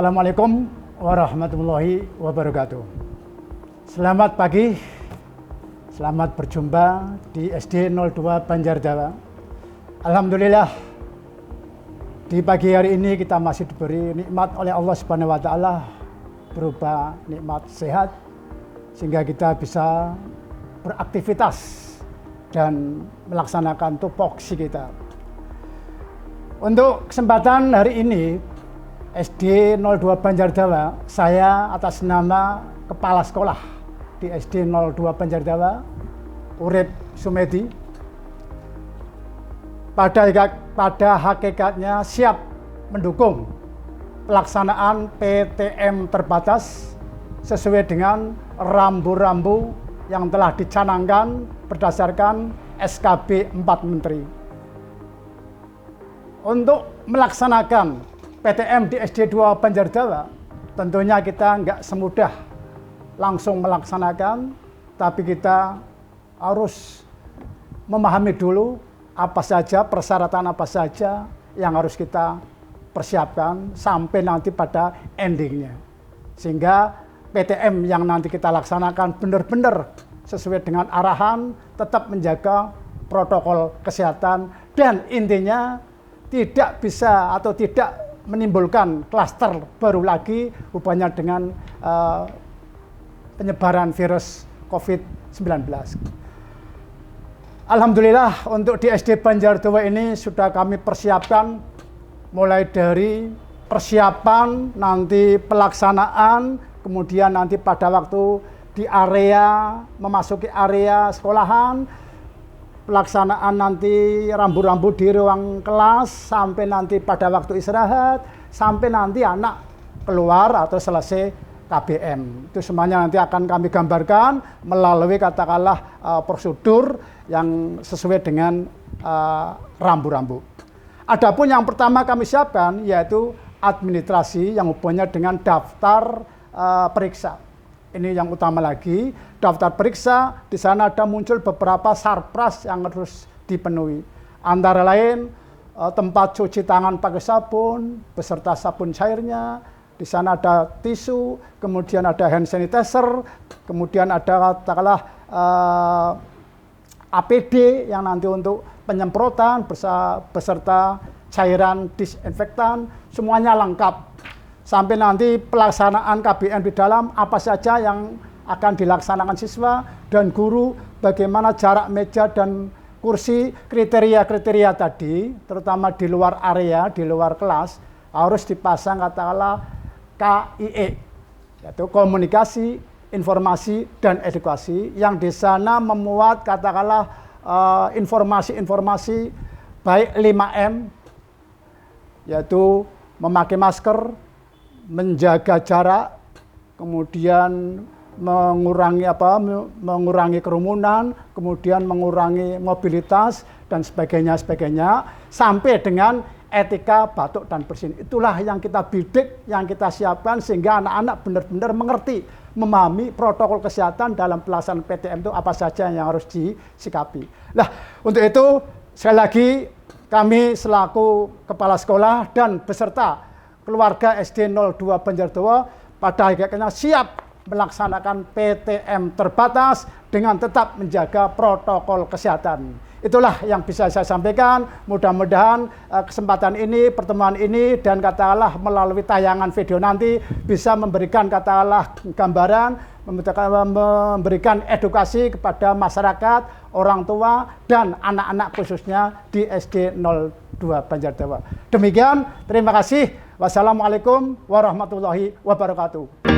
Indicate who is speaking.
Speaker 1: Assalamualaikum warahmatullahi wabarakatuh. Selamat pagi, selamat berjumpa di SD 02 Banjardawa. Alhamdulillah, di pagi hari ini kita masih diberi nikmat oleh Allah Subhanahu wa Ta'ala berupa nikmat sehat, sehingga kita bisa beraktivitas dan melaksanakan tupoksi kita. Untuk kesempatan hari ini, SD 02 Banjardawa, saya atas nama Kepala Sekolah di SD 02 Banjardawa, Urip Sumedi, pada hakikatnya siap mendukung pelaksanaan PTM terbatas sesuai dengan rambu-rambu yang telah dicanangkan berdasarkan SKB 4 Menteri. Untuk melaksanakan PTM di SD 2 Banjardawa, tentunya kita nggak semudah langsung melaksanakan, tapi kita harus memahami dulu apa saja persyaratan apa saja yang harus kita persiapkan sampai nanti pada endingnya. Sehingga PTM yang nanti kita laksanakan benar-benar sesuai dengan arahan, tetap menjaga protokol kesehatan, dan intinya tidak bisa atau tidak menimbulkan klaster baru lagi hubungannya dengan penyebaran virus COVID-19. Alhamdulillah, untuk di SD Banjardawa ini sudah kami persiapkan mulai dari persiapan nanti pelaksanaan, kemudian nanti pada waktu di area memasuki area sekolahan, pelaksanaan nanti rambu-rambu di ruang kelas, sampai nanti pada waktu istirahat, sampai nanti anak keluar atau selesai KBM. Itu semuanya nanti akan kami gambarkan melalui katakanlah prosedur yang sesuai dengan rambu-rambu. Adapun yang pertama kami siapkan yaitu administrasi yang hubungannya dengan daftar periksa. Ini yang utama lagi, daftar periksa. Di sana ada muncul beberapa sarpras yang harus dipenuhi. Antara lain tempat cuci tangan pakai sabun beserta sabun cairnya. Di sana ada tisu, kemudian ada hand sanitizer, kemudian ada katakanlah APD yang nanti untuk penyemprotan beserta cairan disinfektan, semuanya lengkap. Sampai nanti pelaksanaan KBM di dalam apa saja yang akan dilaksanakan siswa dan guru, bagaimana jarak meja dan kursi, kriteria-kriteria tadi, terutama di luar area, di luar kelas, harus dipasang katakanlah KIE, yaitu komunikasi, informasi, dan edukasi, yang di sana memuat katakanlah informasi-informasi baik 5M, yaitu memakai masker, menjaga jarak, kemudian mengurangi kerumunan, kemudian mengurangi mobilitas dan sebagainya, sampai dengan etika batuk dan bersin. Itulah yang kita bidik, yang kita siapkan sehingga anak-anak benar-benar mengerti, memahami protokol kesehatan dalam pelaksanaan PTM itu apa saja yang harus disikapi. Nah, untuk itu sekali lagi kami selaku kepala sekolah dan beserta keluarga SD 02 Banjardawa pada akhirnya siap melaksanakan PTM terbatas dengan tetap menjaga protokol kesehatan. Itulah yang bisa saya sampaikan. Mudah-mudahan kesempatan ini, pertemuan ini, dan katakanlah melalui tayangan video nanti bisa memberikan katakanlah gambaran, memberikan edukasi kepada masyarakat, orang tua, dan anak-anak khususnya di SD 02 Banjardawa. Demikian, terima kasih. Wassalamualaikum warahmatullahi wabarakatuh.